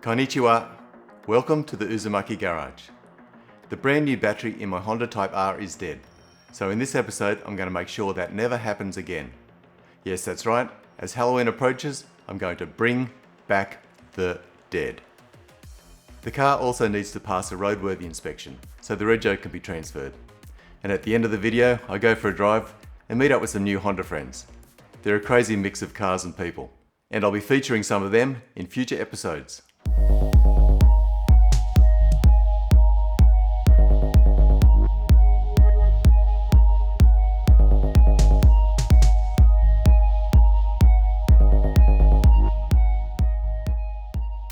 Konnichiwa, welcome to the Uzumaki garage. The brand new battery in my Honda Type R is dead, so in this episode I'm going to make sure that never happens again. Yes, that's right, as Halloween approaches, I'm going to bring back the dead. The car also needs to pass a roadworthy inspection, so the rego can be transferred. And at the end of the video, I go for a drive and meet up with some new Honda friends. They're a crazy mix of cars and people, and I'll be featuring some of them in future episodes.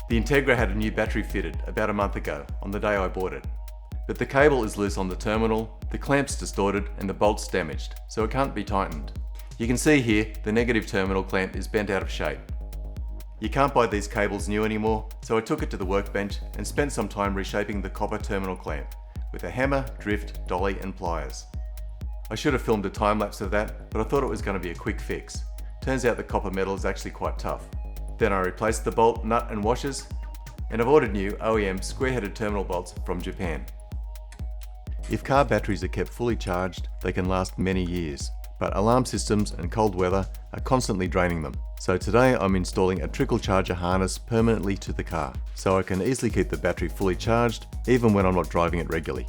The Integra had a new battery fitted about a month ago on the day I bought it. But the cable is loose on the terminal, the clamp's distorted and the bolt's damaged, so it can't be tightened. You can see here the negative terminal clamp is bent out of shape. You can't buy these cables new anymore, so I took it to the workbench and spent some time reshaping the copper terminal clamp with a hammer, drift, dolly and pliers. I should have filmed a time lapse of that, but I thought it was going to be a quick fix. Turns out the copper metal is actually quite tough. Then I replaced the bolt, nut and washers, and I've ordered new OEM square-headed terminal bolts from Japan. If car batteries are kept fully charged, they can last many years, but alarm systems and cold weather are constantly draining them. So today I'm installing a trickle charger harness permanently to the car, so I can easily keep the battery fully charged even when I'm not driving it regularly.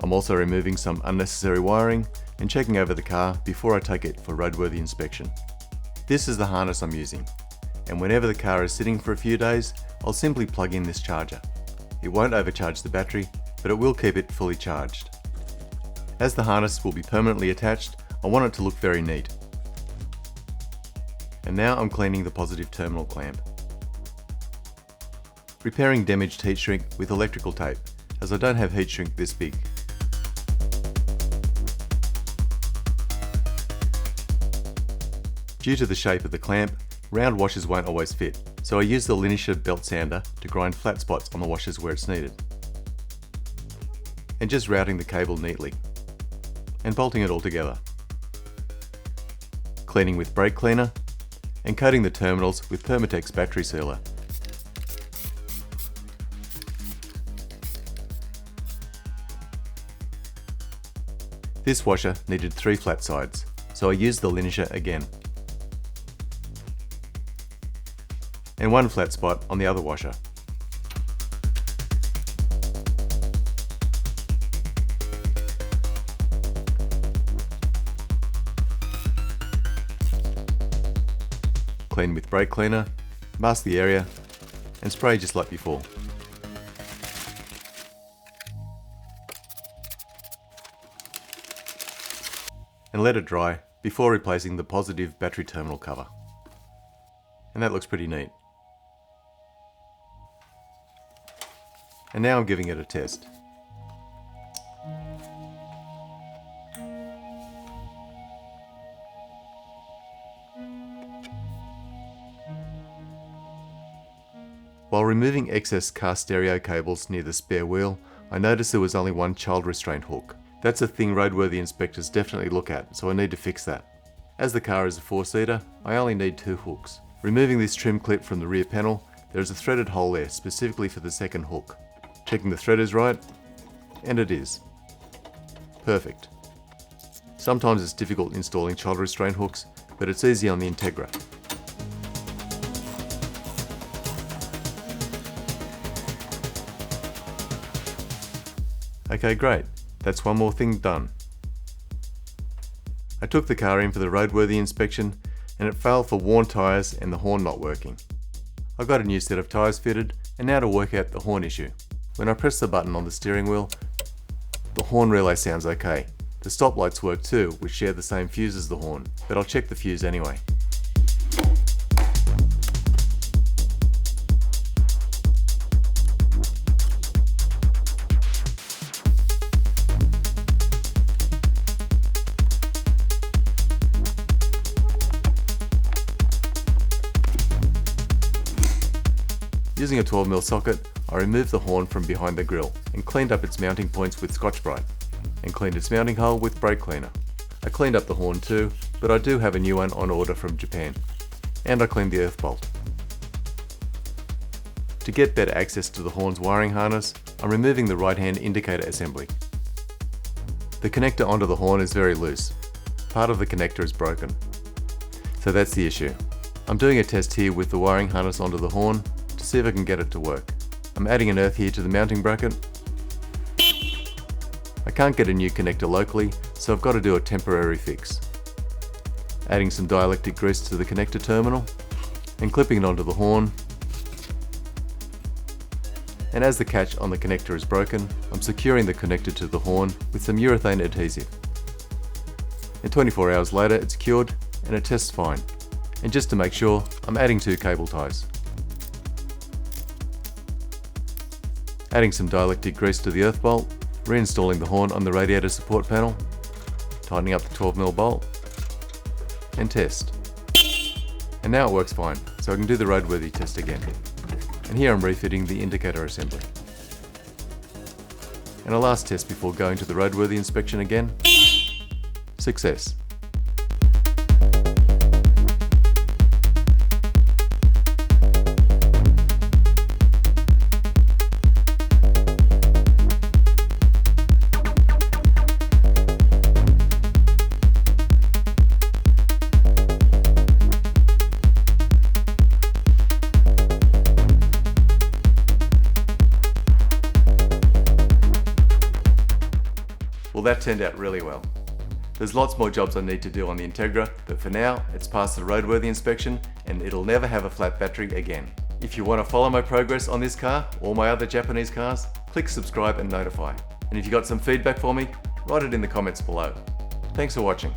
I'm also removing some unnecessary wiring and checking over the car before I take it for roadworthy inspection. This is the harness I'm using, and whenever the car is sitting for a few days, I'll simply plug in this charger. It won't overcharge the battery, but it will keep it fully charged. As the harness will be permanently attached, I want it to look very neat. And now I'm cleaning the positive terminal clamp. Repairing damaged heat shrink with electrical tape, as I don't have heat shrink this big. Due to the shape of the clamp, round washers won't always fit, so I use the linear belt sander to grind flat spots on the washers where it's needed. And just routing the cable neatly, and bolting it all together. Cleaning with brake cleaner, and coating the terminals with Permantex battery sealer. This washer needed 3 flat sides, so I used the linear again. And 1 flat spot on the other washer. Clean with brake cleaner, mask the area, and spray just like before. And let it dry before replacing the positive battery terminal cover. And that looks pretty neat. And now I'm giving it a test. While removing excess car stereo cables near the spare wheel, I noticed there was only 1 child restraint hook. That's a thing roadworthy inspectors definitely look at, so I need to fix that. As the car is a 4-seater, I only need 2 hooks. Removing this trim clip from the rear panel, there is a threaded hole there specifically for the second hook. Checking the thread is right, and it is. Perfect. Sometimes it's difficult installing child restraint hooks, but it's easy on the Integra. Okay, great. That's one more thing done. I took the car in for the roadworthy inspection and it failed for worn tyres and the horn not working. I got a new set of tyres fitted and now to work out the horn issue. When I press the button on the steering wheel, the horn relay sounds okay. The stop lights work too, which share the same fuse as the horn, but I'll check the fuse anyway. Using a 12mm socket, I removed the horn from behind the grille and cleaned up its mounting points with Scotch-Brite and cleaned its mounting hole with brake cleaner. I cleaned up the horn too, but I do have a new one on order from Japan. And I cleaned the earth bolt. To get better access to the horn's wiring harness, I'm removing the right-hand indicator assembly. The connector onto the horn is very loose. Part of the connector is broken. So that's the issue. I'm doing a test here with the wiring harness onto the horn to see if I can get it to work. I'm adding an earth here to the mounting bracket. I can't get a new connector locally, so I've got to do a temporary fix. Adding some dielectric grease to the connector terminal and clipping it onto the horn. And as the catch on the connector is broken, I'm securing the connector to the horn with some urethane adhesive. And 24 hours later it's cured and it tests fine. And just to make sure, I'm adding 2 cable ties. Adding some dielectric grease to the earth bolt, reinstalling the horn on the radiator support panel, tightening up the 12mm bolt, and test. And now it works fine, so I can do the roadworthy test again. And here I'm refitting the indicator assembly. And a last test before going to the roadworthy inspection again. Success. Well, that turned out really well. There's lots more jobs I need to do on the Integra, but for now, it's passed the roadworthy inspection and it'll never have a flat battery again. If you want to follow my progress on this car or my other Japanese cars, click subscribe and notify. And if you got some feedback for me, write it in the comments below. Thanks for watching.